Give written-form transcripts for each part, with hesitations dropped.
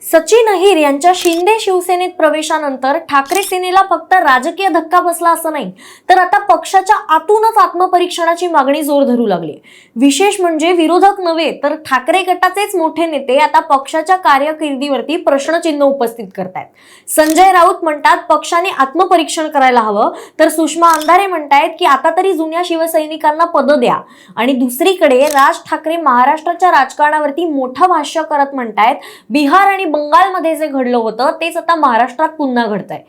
सचिन अहिर यांच्या शिंदे शिवसेनेत प्रवेशानंतर ठाकरे सेनेला फक्त राजकीय धक्का बसला असं नाही, तर आता पक्षाच्या आतूनच आत्मपरीक्षणाची मागणी जोर धरू लागली। विशेष म्हणजे विरोधक नव्हे तर ठाकरे गटाचेच मोठे नेते आता पक्षाच्या कारकिर्दीवरती प्रश्नचिन्ह उपस्थित करतायत। संजय राऊत म्हणतात पक्षाने आत्मपरीक्षण करायला हवं, तर सुषमा अंधारे म्हणतायत की आता तरी जुन्या शिवसैनिकांना पद द्या। आणि दुसरीकडे राज ठाकरे महाराष्ट्राच्या राजकारणावरती मोठं भाष्य करत म्हणतायत बिहार आणि बंगालमध्ये जे घडलं होतं तेच आता महाराष्ट्रात पुन्हा घडतंय।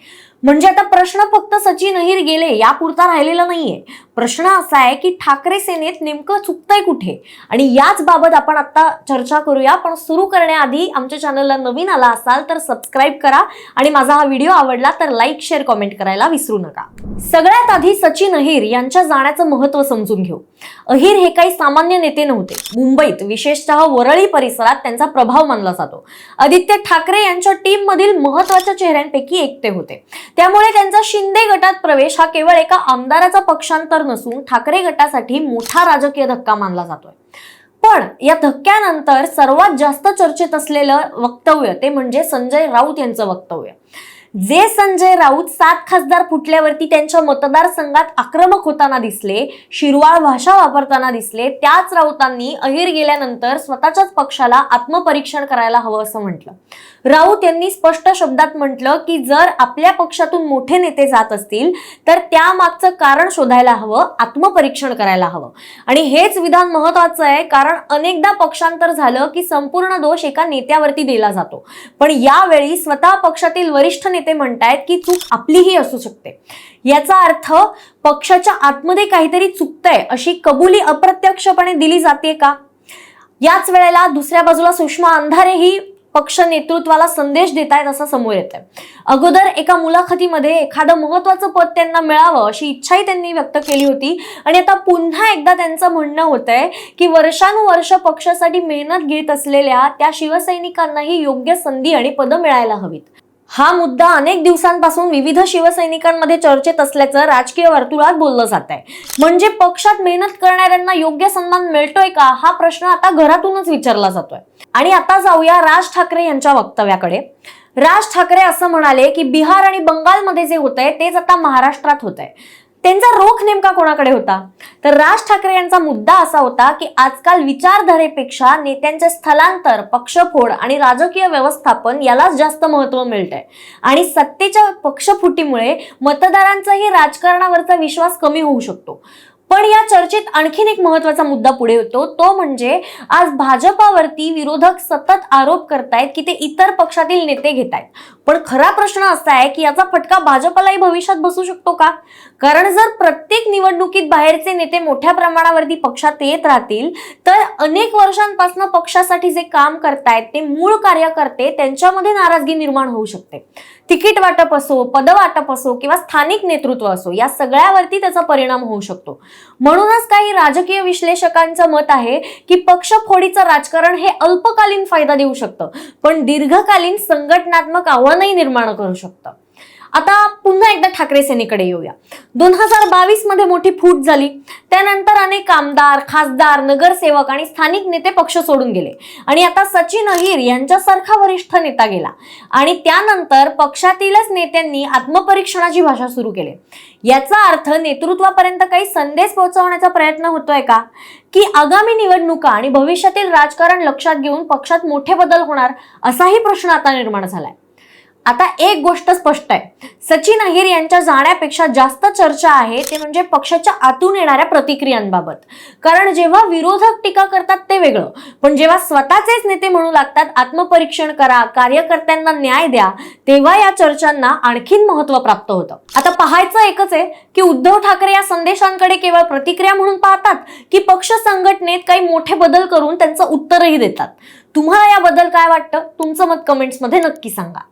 म्हणजे आता प्रश्न फक्त सचिन अहिर गेले यापुरता राहिलेला नाहीये। प्रश्न असा आहे की ठाकरे सेनेत नेमकं चुकतंय कुठे, आणि याच बाबत आपण आता चर्चा करूया। पण सुरू करण्याआधी आमच्या चॅनलला नवीन आला असाल तर सबस्क्राइब करा आणि माझा हा व्हिडिओ आवडला तर लाईक शेअर कमेंट करायला विसरू नका। सगळ्यात आधी सचिन अहिर यांच्या जाण्याचं महत्त्व समजून घेऊ। अहिर हे काही सामान्य नेते नव्हते। मुंबईत विशेषतः वरळी परिसरात त्यांचा प्रभाव मानला जातो। आदित्य ठाकरे यांच्या टीम मधील महत्त्वाच्या चेहऱ्यांपैकी एक ते होते। त्यामुळे त्यांचा शिंदे गटात प्रवेश हा केवळ एका आमदाराचा पक्षांतर नसून ठाकरे गटासाठी मोठा राजकीय धक्का मानला जातोय। पण या धक्क्यानंतर सर्वात जास्त चर्चेत असलेलं वक्तव्य ते म्हणजे संजय राऊत यांचं वक्तव्य। जे संजय राऊत 7 खासदार फुटल्यावरती त्यांच्या मतदारसंघात आक्रमक होताना दिसले, शिरवाळ भाषा वापरताना दिसले, त्याच राऊतांनी अहिर गेल्यानंतर स्वतःच्याच पक्षाला आत्मपरीक्षण करायला हवं असं म्हटलं। राऊत यांनी स्पष्ट शब्दात म्हटलं की जर आपल्या पक्षातून मोठे नेते जात असतील तर त्यामागचं कारण शोधायला हवं, आत्मपरीक्षण करायला हवं। आणि हेच विधान महत्त्वाचं आहे, कारण अनेकदा पक्षांतर झालं की संपूर्ण दोष एका नेत्यावरती दिला जातो, पण यावेळी स्वतः पक्षातील वरिष्ठ नेते म्हणतायत की चूक आपलीही असू शकते। याचा अर्थ पक्षाच्या आतमध्ये काहीतरी चुकतंय अशी कबुली अप्रत्यक्षपणे दिली जाते का? याच वेळेला दुसऱ्या बाजूला सुषमा अंधारे ही पक्ष नेतृत्वाला संदेश देत आहेत असं समोर येतंय। अगोदर एका मुलाखतीमध्ये एखादं महत्त्वाचं पद त्यांना मिळावं अशी इच्छाही त्यांनी व्यक्त केली होती, आणि आता पुन्हा एकदा त्यांचं म्हणणं होतंय की वर्षानुवर्ष पक्षासाठी मेहनत घेत असलेल्या त्या शिवसैनिकांनाही योग्य संधी आणि पद मिळायला हवीत। हा मुद्दा अनेक दिवसांपासून विविध शिवसैनिकांमध्ये चर्चेत असल्याचं राजकीय वर्तुळात बोललं जात आहे। म्हणजे पक्षात मेहनत करणाऱ्यांना योग्य सन्मान मिळतोय का हा प्रश्न आता घरातूनच विचारला जातोय। आणि आता जाऊया राज ठाकरे यांच्या वक्तव्याकडे। राज ठाकरे असं म्हणाले की बिहार आणि बंगालमध्ये जे होतंय तेच आता महाराष्ट्रात होतंय। त्यांचा रोख नेमका कोणाकडे होता? तर राज ठाकरे यांचा मुद्दा असा होता की आजकाल विचारधारेपेक्षा नेत्यांचे स्थलांतर, पक्षफोड आणि राजकीय व्यवस्थापन यालाच जास्त महत्त्व मिळतंय, आणि सत्तेच्या पक्षफुटीमुळे मतदारांचाही राजकारणावरचा विश्वास कमी होऊ शकतो। पण या चर्चेत आणखीन एक महत्त्वाचा मुद्दा पुढे होतो, तो म्हणजे आज भाजपावरती विरोधक सतत आरोप करतायत की ते इतर पक्षातील नेते घेत आहेत। पण खरा प्रश्न असा आहे की याचा फटका भाजपालाही भविष्यात बसू शकतो का? कारण जर प्रत्येक निवडणुकीत बाहेरचे नेते मोठ्या प्रमाणावरती पक्षात येत राहतील तर अनेक वर्षांपासून पक्षासाठी जे काम करतायत ते मूळ कार्यकर्ते त्यांच्यामध्ये नाराजगी निर्माण होऊ शकते। तिकीट वाटप असो, पदवाटप असो किंवा स्थानिक नेतृत्व असो, या सगळ्यावरती त्याचा परिणाम होऊ शकतो। म्हणूनच काही राजकीय विश्लेषकांचं मत आहे की पक्षफोडीचं राजकारण हे अल्पकालीन फायदा देऊ शकतं, पण दीर्घकालीन संघटनात्मक आव्हानही निर्माण करू शकतं। आता पुन्हा एकदा ठाकरे सेनेकडे येऊया। 2022 मध्ये मोठी फूट झाली, त्यानंतर अनेक आमदार, खासदार, नगरसेवक आणि स्थानिक नेते पक्ष सोडून गेले, आणि आता सचिन अहिर यांच्यासारखा वरिष्ठ नेता गेला, आणि त्यानंतर पक्षातीलच नेत्यांनी आत्मपरीक्षणाची भाषा सुरू केली। याचा अर्थ नेतृत्वापर्यंत काही संदेश पोहोचवण्याचा प्रयत्न होतोय का, की आगामी निवडणुका आणि भविष्यातील राजकारण लक्षात घेऊन पक्षात मोठे बदल होणार असाही प्रश्न आता निर्माण झालाय। आता एक गोष्ट स्पष्ट आहे, सचिन अहिर यांच्या जाण्यापेक्षा जास्त चर्चा आहे ते म्हणजे पक्षाच्या आतून येणाऱ्या प्रतिक्रियांबाबत। कारण जेव्हा विरोधक टीका करतात ते वेगळं, पण जेव्हा स्वतःचेच नेते म्हणू लागतात आत्मपरीक्षण करा, कार्यकर्त्यांना न्याय द्या, तेव्हा या चर्चांना आणखीन महत्त्व प्राप्त होतं। आता पाहायचं एकच आहे की उद्धव ठाकरे या संदेशांकडे केवळ प्रतिक्रिया म्हणून पाहतात की पक्ष संघटनेत काही मोठे बदल करून त्यांचं उत्तरही देतात। तुम्हाला याबद्दल काय वाटतं? तुमचं मत कमेंट्समध्ये नक्की सांगा।